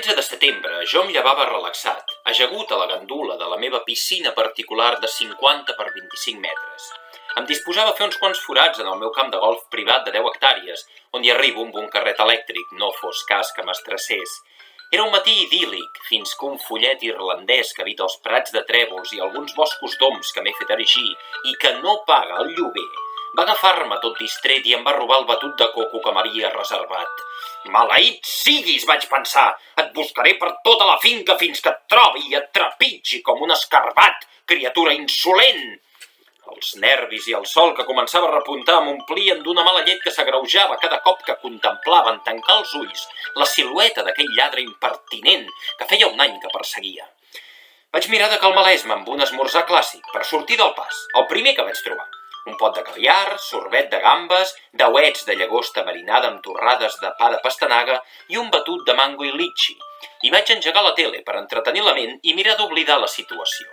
13 de setembre jo em llevava relaxat, ajagut a la gandula de la meva piscina particular de 50 per 25 metres. Em disposava a fer uns quants forats en el meu camp de golf privat de 10 hectàrees, on hi arribo amb un carret elèctric, no fos cas que m'estressés. Era un matí idíl·lic, fins que un follet irlandès que habita els prats de trèvols i alguns boscos d'oms que m'he fet erigir i que no paga el lloguer, va agafar-me tot distret i em va robar el batut de coco que m'havia reservat. Maleït siguis, vaig pensar, et buscaré per tota la finca fins que et trobi i et trepitgi com un escarbat, criatura insolent. Els nervis i el sol que començava a repuntar m'omplien d'una mala llet que s'agreujava cada cop que contemplava en tancar els ulls la silueta d'aquell lladre impertinent que feia un any que perseguia. Vaig mirar de calmalesma amb un esmorzar clàssic per sortir del pas, el primer que vaig trobar. Un pot de caviar, sorbet de gambes, dauets de llagosta marinada amb torrades de pa de pastanaga i un batut de mango i litxi. I vaig engegar la tele per entretenir la ment i mirar d'oblidar la situació.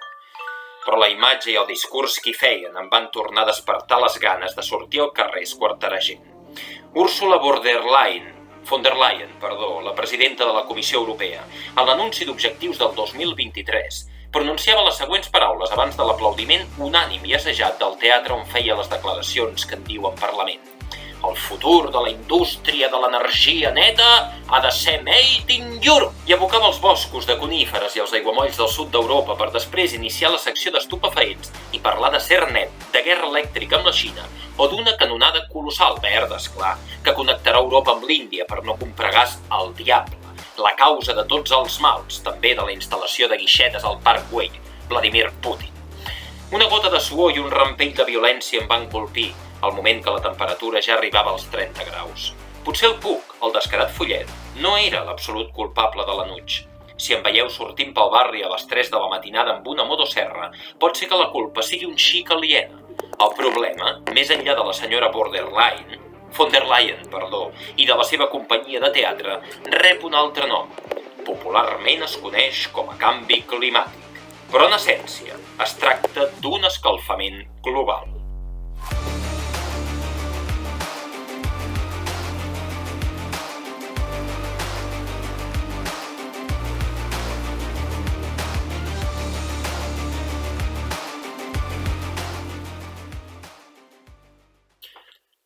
Però la imatge i el discurs que hi feien em van tornar a despertar les ganes de sortir al carrer esquarterejant. Ursula von der Leyen, la presidenta de la Comissió Europea, en l'anunci d'objectius del 2023, pronunciava les següents paraules abans de l'aplaudiment unànim i assajat del teatre on feia les declaracions que en diu en Parlament. El futur de la indústria de l'energia neta ha de ser made in Europe. I abocava els boscos de coníferes i els aiguamolls del sud d'Europa per després iniciar la secció d'estupefaents i parlar de ser net, de guerra elèctrica amb la Xina o d'una canonada colossal, verda, esclar, que connectarà Europa amb l'Índia per no comprar gas al diable. La causa de tots els mals, també de la instal·lació de guixetes al Parc Güell, Vladimir Putin. Una gota de suor i un rampell de violència em van colpir, al moment que la temperatura ja arribava als 30 graus. Potser el Puc, el descarat follet, no era l'absolut culpable de l'anuig. Si em veieu sortint pel barri a les 3 de la matinada amb una motosserra, pot ser que la culpa sigui un xic aliena. El problema, més enllà de la senyora von der Leyen, i de la seva companyia de teatre, rep un altre nom. Popularment es coneix com a canvi climàtic, però en essència es tracta d'un escalfament global.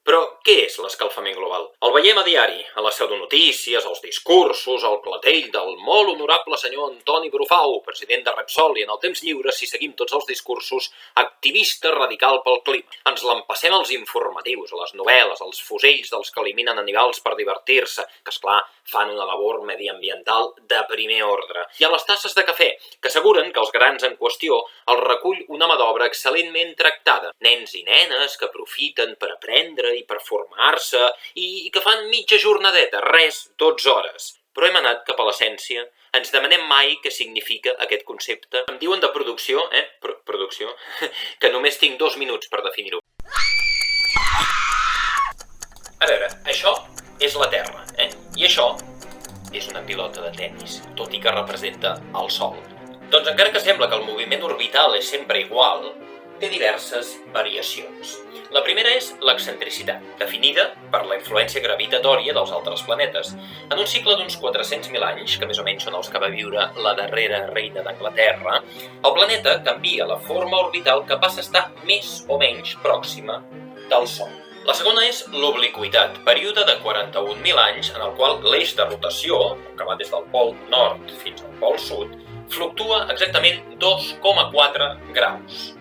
Però què és l'escalfament global? El veiem a diari, a les pseudonotícies, als discursos, al clatell del molt honorable senyor Antoni Brufau, president de Repsol, i en el temps lliure, si seguim tots els discursos, activista radical pel clima. Ens l'empassem als informatius, a les novel·les, als fusells dels que eliminen animals per divertir-se, que esclar, fan una labor mediambiental de primer ordre. I a les tasses de cafè, que asseguren que els grans en qüestió els recull una mà d'obra excel·lentment tractada. Nens i nenes que aprofiten per aprendre i per formar-se i que fan mitja jornadeta, res, 12 hores. Però hem anat cap a l'essència. Ens demanem mai què significa aquest concepte. Em diuen de producció, producció, que només tinc 2 minuts per definir-ho. A veure, això és la Terra, i això és una pilota de tennis, tot i que representa el Sol. Doncs encara que sembla que el moviment orbital és sempre igual, té diverses variacions. La primera és l'excentricitat, definida per la influència gravitatòria dels altres planetes. En un cicle d'uns 400.000 anys, que més o menys són els que va viure la darrera reina d'Anglaterra, el planeta canvia la forma orbital que passa a estar més o menys pròxima del Sol. La segona és l'obliqüitat, període de 41.000 anys en el qual l'eix de rotació, que va des del pol nord fins al pol sud, fluctua exactament 2,4 graus.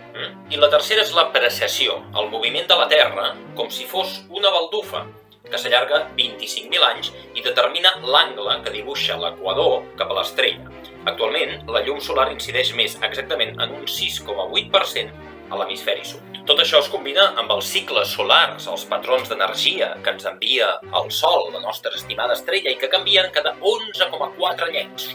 I la tercera és la precessió, el moviment de la Terra com si fos una baldufa, que s'allarga 25.000 anys i determina l'angle que dibuixa l'equador cap a l'estrella. Actualment, la llum solar incideix més exactament en un 6,8% a l'hemisferi sud. Tot això es combina amb els cicles solars, els patrons d'energia que ens envia el Sol, la nostra estimada estrella, i que canvien cada 11,4 llenys.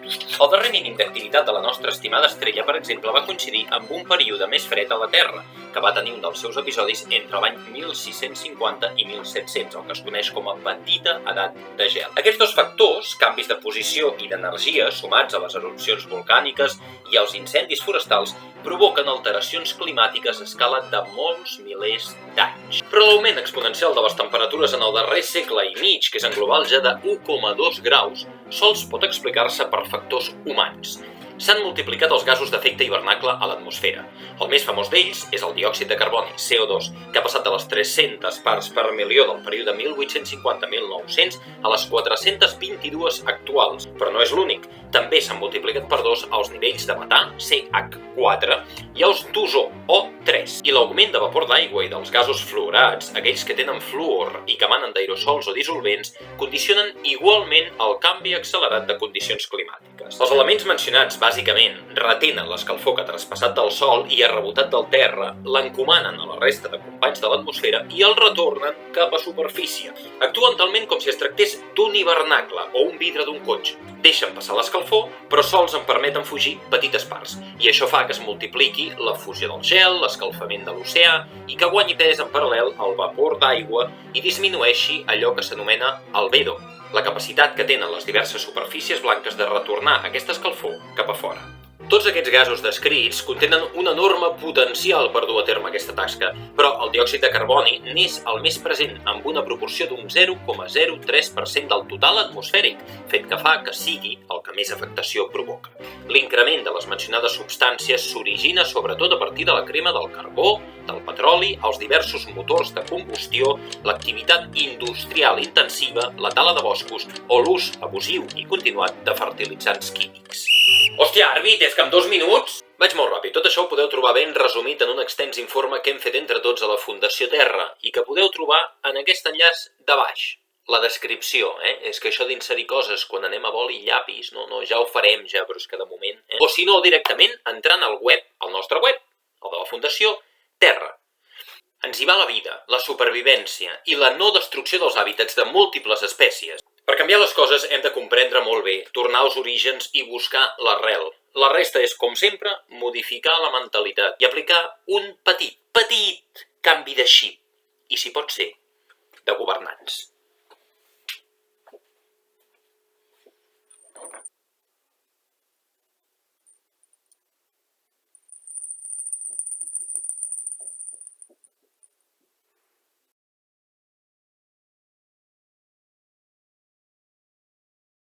El darrer mínim d'activitat de la nostra estimada estrella, per exemple, va coincidir amb un període més fred a la Terra, que va tenir un dels seus episodis entre l'any 1650 i 1700, el que es coneix com a petita edat de gel. Aquests dos factors, canvis de posició i d'energia, sumats a les erupcions volcàniques i als incendis forestals, provoquen alteracions climàtiques a escala de molts milers d'anys. Però l'augment exponencial de les temperatures en el darrer segle i mig, que és en global ja de 1,2 graus, sols pot explicar-se per factors humans. S'han multiplicat els gasos d'efecte hivernacle a l'atmosfera. El més famós d'ells és el diòxid de carboni, CO2, que ha passat de les 300 parts per milió del període 1850-1900 a les 422 actuals. Però no és l'únic. També s'han multiplicat per 2 els nivells de metà, CH4, i els d'ozó, O3. I l'augment de vapor d'aigua i dels gasos fluorats, aquells que tenen fluor i que emanen d'aerosols o dissolvents, condicionen igualment el canvi accelerat de condicions climàtiques. Els elements mencionats bàsicament retenen l'escalfor que ha traspassat del Sol i ha rebotat del terra, l'encomanen a la resta de companys de l'atmosfera i el retornen cap a superfície. Actuen talment com si es tractés d'un hivernacle o un vidre d'un cotxe. Deixen passar l'escalfor, però sols en permeten fugir petites parts, i això fa que es multipliqui la fusió del gel, l'escalfament de l'oceà, i que guanyi pes en paral·lel el vapor d'aigua i disminueixi allò que s'anomena albedo, la capacitat que tenen les diverses superfícies blanques de retornar aquesta escalfor cap a fora. Tots aquests gasos descrits contenen un enorme potencial per dur a terme aquesta tasca, però el diòxid de carboni n'és el més present, amb una proporció d'un 0,03% del total atmosfèric, fet que fa que sigui el que més afectació provoca. L'increment de les mencionades substàncies s'origina sobretot a partir de la crema del carbó, del petroli, els diversos motors de combustió, l'activitat industrial intensiva, la tala de boscos o l'ús abusiu i continuat de fertilitzants químics. Hòstia, Arbit, és que en 2 minuts... Vaig molt ràpid. Tot això ho podeu trobar ben resumit en un extens informe que hem fet entre tots a la Fundació Terra i que podeu trobar en aquest enllaç de baix. La descripció, És que això d'inserir coses quan anem a boli i llapis, no, ja ho farem ja, però és que de moment... O si no, directament entrant al web, al nostre web, el de la Fundació Terra. Ens hi va la vida, la supervivència i la no destrucció dels hàbitats de múltiples espècies. Per canviar les coses hem de comprendre molt bé, tornar als orígens i buscar l'arrel. La resta és, com sempre, modificar la mentalitat i aplicar un petit canvi de xip. I si pot ser, de governants.